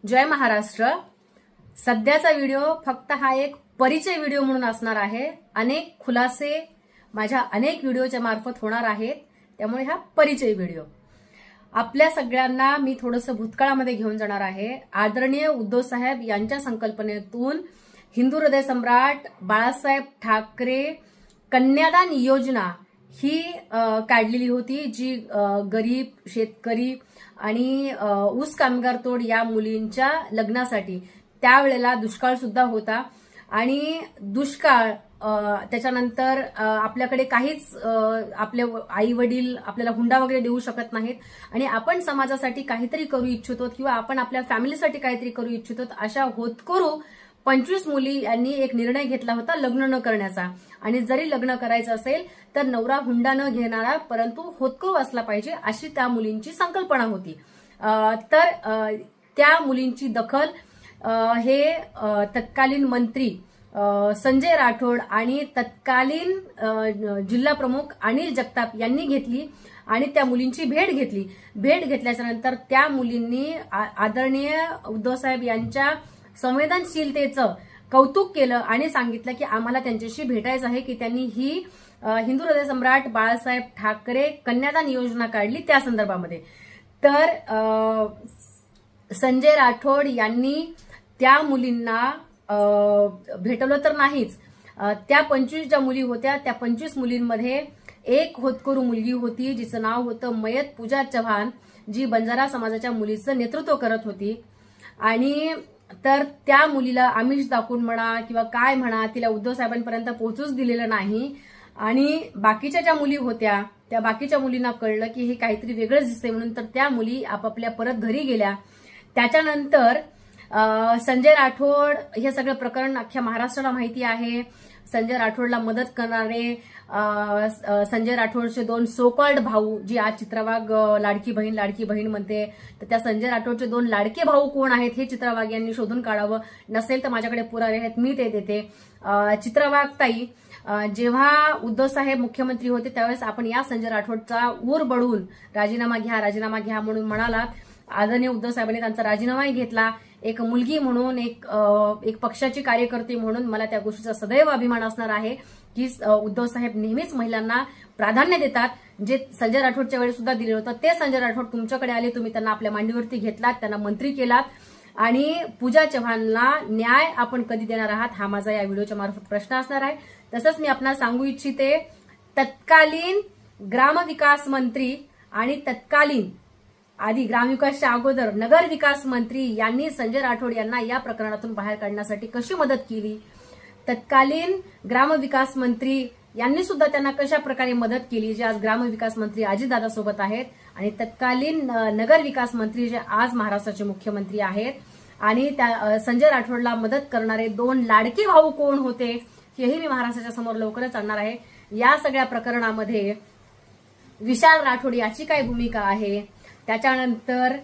जय महाराष्ट्र। सध्याचा व्हिडिओ फक्त हा एक परिचय व्हिडिओ म्हणून असणार आहे। अनेक खुलासे माझ्या अनेक व्हिडिओच्या मार्फत होणार आहेत, त्यामुळे हा परिचय व्हिडिओ आपल्या सगळ्यांना मी थोडंसं भूतकाळामध्ये घेऊन जाणार आहे। आदरणीय उद्धव साहेब यांच्या संकल्पनेतून हिंदू हृदय सम्राट बाळासाहेब ठाकरे कन्यादान योजना ही काढलेली होती, जी गरीब शेतकरी आणि ऊस कामगार तोड या मुलींच्या लग्नासाठी। त्यावेळेला दुष्काळ सुद्धा होता आणि दुष्काळ त्याच्यानंतर आपल्याकडे काहीच आपले आई वडील आपल्याला हुंडा वगैरे देऊ शकत नाहीत आणि आपण समाजासाठी काहीतरी करू इच्छितो किंवा आपण आपल्या फॅमिलीसाठी काहीतरी करू इच्छितो। अशा होतकरू 25 मुली यांनी एक निर्णय घेतला होता लग्न न करण्याचा, आणि जरी लग्न करायचं असेल तर नवरा हुंडा न घेणारा परंतु होतकरू असला पाहिजे, अशी त्या मुलींची संकल्पना होती। तर त्या मुलींची दखल हे तत्कालीन मंत्री संजय राठोड आणि तत्कालीन जिल्हा प्रमुख अनिल जगताप यांनी घेतली आणि त्या मुलींची भेट घेतली। भेट घेतल्याच्या नंतर त्या मुलींनी आदरणीय उद्धव साहेब यांच्या संवेदनशीलतेचं कौतुक केलं आणि सांगितलं की आम्हाला त्यांच्याशी भेटायचं आहे, की त्यांनी ही हिंदू हृदय सम्राट बाळासाहेब ठाकरे कन्यादान योजना काढली त्या संदर्भामध्ये। तर संजय राठोड यांनी त्या मुलींना भेटवलं तर नाहीच, त्या 25 ज्या मुली होत्या त्या 25 मुलींमध्ये एक होतकरू मुलगी होती जिचं नाव होतं मयत पूजा चव्हाण, जी बंजारा समाजाच्या मुलीचं नेतृत्व करत होती। आणि तर त्या मुलीला आमिष दाखवून म्हणा किंवा काय म्हणा, तिला उद्धव साहेबांपर्यंत पोहोचूच दिलेलं नाही आणि बाकीच्या ज्या मुली होत्या त्या बाकीच्या मुलींना कळलं की हे काहीतरी वेगळंच दिसतंय म्हणून, तर त्या मुली आपापल्या परत घरी गेल्या। त्याच्यानंतर संजय राठोड हे सगळं प्रकरण अख्ख्या महाराष्ट्राला माहिती आहे। संजय राठोडला मदत करणारे संजय राठोडचे 2 सोकॉल्ड भाऊ, जी आज चित्रा वाघ लाडकी बहीण म्हणते, तर त्या संजय राठोडचे 2 लाडके भाऊ कोण आहेत हे चित्रा वाघ यांनी शोधून काढावं। नसेल तर माझ्याकडे पुरावे आहेत, मी ते देते। चित्रा वाघ ताई, जेव्हा उद्धव साहेब मुख्यमंत्री होते त्यावेळेस आपण या संजय राठोडचा ऊर बडून राजीनामा घ्या म्हणून म्हणालात। आदरणीय उद्धव साहेबांनी त्यांचा राजीनामाही घेतला। एक मुलगी म्हणून, एक पक्षाची कार्यकर्ती म्हणून मला त्या गोष्टीचा सदैव अभिमान असणार आहे की उद्धव साहेब नेहमीच महिलांना प्राधान्य देतात। जे संजय राठोडच्या वेळी सुद्धा दिले होतं ते संजय राठोड तुमच्याकडे आले, तुम्ही त्यांना आपल्या मांडीवरती घेतलात, त्यांना मंत्री केलात आणि पूजा चव्हाणला न्याय आपण कधी देणार आहात हा माझा या व्हिडिओच्या मार्फत प्रश्न असणार आहे। तसंच मी आपल्याला सांगू इच्छिते, तत्कालीन ग्रामविकास मंत्री आणि तत्कालीन आधी ग्रामविकासच्या अगोदर नगर विकास मंत्री यांनी संजय राठोड यांना या प्रकरणातून बाहेर काढण्यासाठी कशी मदत केली, तत्कालीन ग्रामविकास मंत्री यांनी सुद्धा त्यांना कशा प्रकारे मदत केली, जे आज ग्रामविकास मंत्री अजितदादा सोबत आहेत, आणि तत्कालीन नगर विकास मंत्री जे आज महाराष्ट्राचे मुख्यमंत्री आहेत, आणि त्या संजय राठोडला मदत करणारे 2 लाडके भाऊ कोण होते हेही मी महाराष्ट्राच्या समोर लवकरच आणणार आहे। या सगळ्या प्रकरणामध्ये विशाल राठोड याची काय भूमिका आहे, त्याच्यानंतर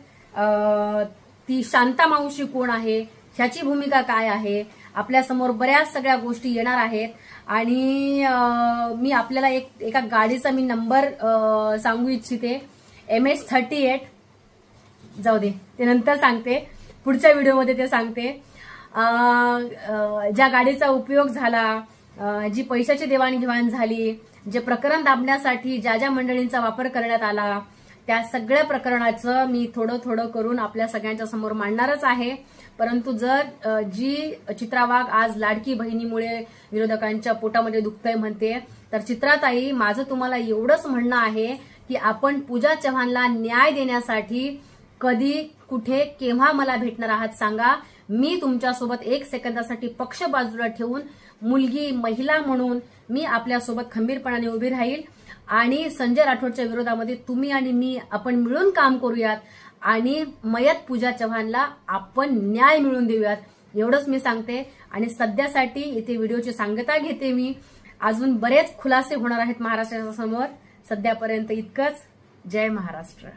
ती शांता मावशी कोण आहे ह्याची भूमिका काय आहे, आपल्या समोर बऱ्याच सगळ्या गोष्टी येणार आहेत। आणि मी आपल्याला एका गाडीचा मी नंबर सांगू इच्छिते, MH38, जाऊ दे ते नंतर सांगते, पुढच्या व्हिडिओमध्ये ते सांगते। ज्या गाडीचा उपयोग झाला, जी पैशाची देवाणघेवाण झाली, जे प्रकरण दाबण्यासाठी ज्या ज्या मंडळींचा वापर करण्यात आला, त्या सगळ्या प्रकरणाचं मी थोडं करून आपल्या सगळ्यांच्या समोर मांडणारच आहे। परंतु जर जी चित्रा वाघ आज लाडकी बहिणीमुळे विरोधकांच्या पोटामध्ये दुखतंय म्हणते, तर चित्राताई, माझं तुम्हाला एवढंच म्हणणं आहे की आपण पूजा चव्हाणला न्याय देण्यासाठी कधी कुठे केव्हा मला भेटणार आहात सांगा। मी तुमच्यासोबत 1 सेकंदासाठी पक्ष बाजूला ठेवून मुलगी महिला म्हणून मी आपल्यासोबत खंबीरपणाने उभी राहील आणि संजय राठोडच्या विरोधामध्ये तुम्ही आणि मी आपण मिळून काम करूयात आणि मयत पूजा चव्हाणला आपण न्याय मिळवून देऊयात, एवढंच मी सांगते। आणि सध्यासाठी इथे व्हिडिओची सांगता घेते मी, अजून बरेच खुलासे होणार आहेत महाराष्ट्राच्या समोर। सध्यापर्यंत इतकंच। जय महाराष्ट्र।